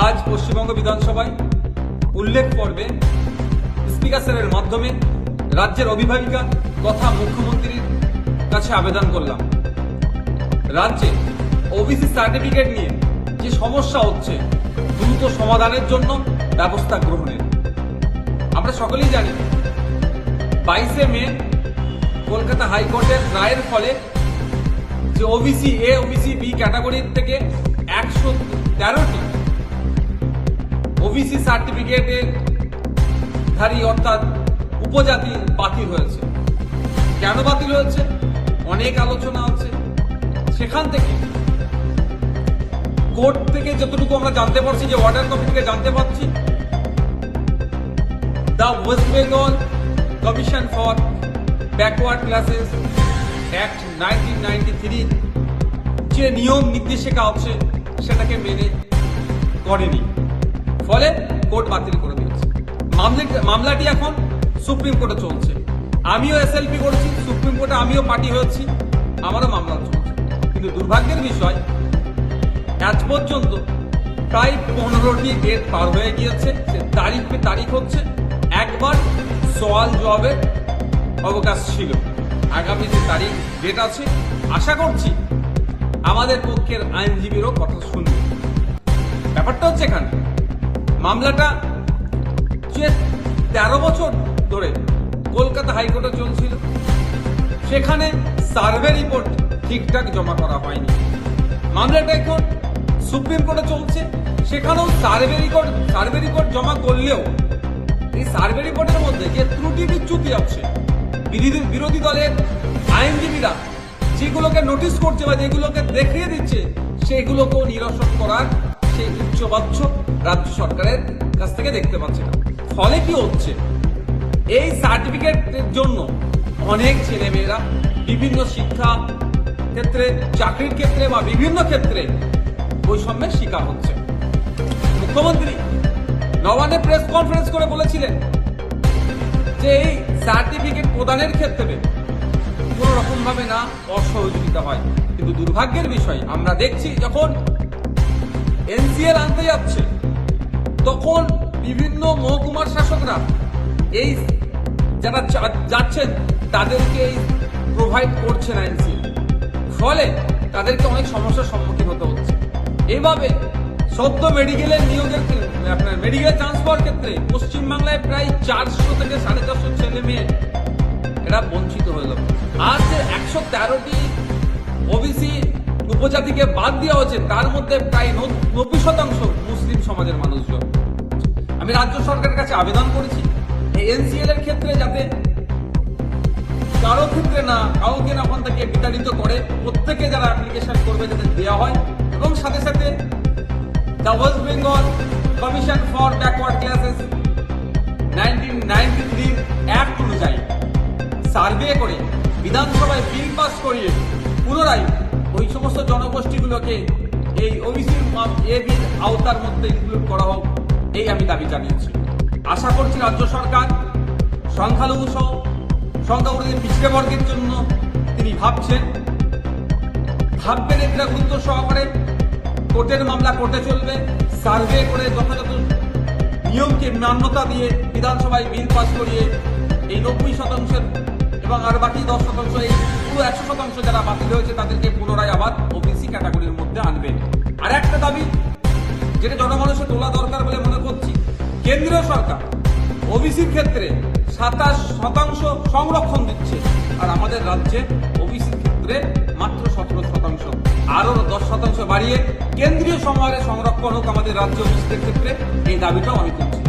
আজ পশ্চিমবঙ্গ বিধানসভায় উল্লেখ পর্বে স্পিকার স্যারের মাধ্যমে রাজ্যের অভিভাবিকা তথা মুখ্যমন্ত্রীর কাছে আবেদন করলাম, রাজ্যে ওবিসি সার্টিফিকেট নিয়ে যে সমস্যা হচ্ছে দ্রুত সমাধানের জন্য ব্যবস্থা গ্রহণের। আমরা সকলেই জানি 22শে মে কলকাতা হাইকোর্টের রায়ের ফলে যে ওবিসি এ ওবিসি বি ক্যাটাগরির থেকে 113টি ওবিসি সার্টিফিকেটের ধারী অর্থাৎ উপজাতি বাতিল হয়েছে। কেন বাতিল হয়েছে অনেক আলোচনা আছে। সেখান থেকে কোর্ট থেকে যতটুকু আমরা জানতে পারছি, যে অর্ডার কপি থেকে জানতে পারছি, the West Bengal commission for backward classes act 1993 যে নিয়ম নির্দেশিকা আছে সেটাকে মেনে করেনি, ফলে কোর্ট বাতিল করে দিয়েছে। মামলাটি এখন সুপ্রিম কোর্টে চলছে। আমিও এসএলপি করেছি সুপ্রিম কোর্টে, আমিও পার্টি হয়েছি, আমারও মামলা চলছে। কিন্তু দুর্ভাগ্যের বিষয়, আজ পর্যন্ত প্রায় 15টি ডেট পার হয়ে গিয়েছে। তারিখ হচ্ছে একবার সওয়াল জবাবের অবকাশ ছিল। আগামী যে তারিখ ডেট আছে, আশা করছি আমাদের পক্ষের আইনজীবীরও কথা শুনবে। ব্যাপারটা হচ্ছে এখানে মামলাটা যে 13 বছর ধরে কলকাতা হাইকোর্টে চলছিল, সেখানে সার্ভে রিপোর্ট ঠিকঠাক জমা করা হয়নি। মামলাটা এখন সুপ্রিম কোর্টে চলছে, সেখানেও সার্ভে রিপোর্ট জমা করলেও এই সার্ভে রিপোর্টের মধ্যে যে ত্রুটি বিচ্যুতি আছে, বিরোধী দলের আইনজীবীরা যেগুলোকে নোটিশ করছে বা যেগুলোকে দেখিয়ে দিচ্ছে, সেগুলোকেও নিরসন করার সেই উচ্চবাচ্য রাজ্য সরকারের কাছ থেকে দেখতে পাচ্ছে না। ফলে কি হচ্ছে, এই সার্টিফিকেটের জন্য অনেক ছেলেমেয়েরা বিভিন্ন শিক্ষা ক্ষেত্রে, চাকরির ক্ষেত্রে বা বিভিন্ন ক্ষেত্রে বৈষম্যের শিকার হচ্ছে। মুখ্যমন্ত্রী নবান্নে প্রেস কনফারেন্স করে বলেছিলেন যে এই সার্টিফিকেট প্রদানের ক্ষেত্রে কোন রকম ভাবে না অসহযোগিতা হয়। কিন্তু দুর্ভাগ্যের বিষয়, আমরা দেখছি যখন এনসিএল আনতে যাচ্ছে, তখন বিভিন্ন মহকুমার শাসকরা এই যারা যাচ্ছেন তাদেরকে প্রোভাইড করছে না এনসিএল, ফলে তাদেরকে অনেক সমস্যার সম্মুখীন হতে হচ্ছে। এইভাবে সদ্য মেডিকেলের নিয়োগের আপনার মেডিকেল ট্রান্সফার ক্ষেত্রে পশ্চিমবাংলায় প্রায় 400 থেকে 450 ছেলে মেয়ে এরা বঞ্চিত হয়ে গেল। আর যে 113টি ওবিসি উপজাতিকে বাদ দেওয়া হয়েছে, তার মধ্যে প্রায় 90% মুসলিম সমাজের মানুষজন। আমি রাজ্য সরকারের কাছে আবেদন করেছি এই এনসিএল এর ক্ষেত্রে যাতে কারো ক্ষেত্রে না কাউকে না ওখান থেকে বিতাড়িত করে, প্রত্যেকে যারা অ্যাপ্লিকেশন করবে যাতে দেওয়া হয়, এবং সাথে সাথে the West Bengal commission for backward classes 1993 act অনুযায়ী সার্ভে করে বিধানসভায় বিল পাস করিয়ে পুনরায় ওই সমস্ত জনগোষ্ঠীগুলোকে এই ওবিসি এবির আওতার মধ্যে ইনক্লুড করা হোক, এই আমি দাবি জানিয়েছি। আশা করছি রাজ্য সরকার সংখ্যালঘু সহ সংখ্যাগুরুদের পিছিয়ে বর্গের জন্য তিনি ভাববেন এটা গুরুত্ব সহকারে। কোর্টের মামলা কোর্টে চলবে, সার্ভে করে যথাযথ নিয়মকে মান্যতা দিয়ে বিধানসভায় বিল পাস করিয়ে এই 90% এবং আর বাকি 10% এই পুরো 100% যারা বাতিল হয়েছে তাদেরকে পুনরায় আবার ওবিসি ক্যাটাগরির মধ্যে আনবে। আর একটা দাবি যেটা জনমানুষে তোলা দরকার বলে মনে করছি, কেন্দ্রীয় সরকার ওবিসির ক্ষেত্রে 27% সংরক্ষণ দিচ্ছে, আর আমাদের রাজ্যে ওবিসির ক্ষেত্রে মাত্র 17%। আরো 10% বাড়িয়ে কেন্দ্রীয় সময়ের সংরক্ষণ হোক আমাদের রাজ্য ওবিসিদের ক্ষেত্রে, এই দাবিটাও আমি করছি।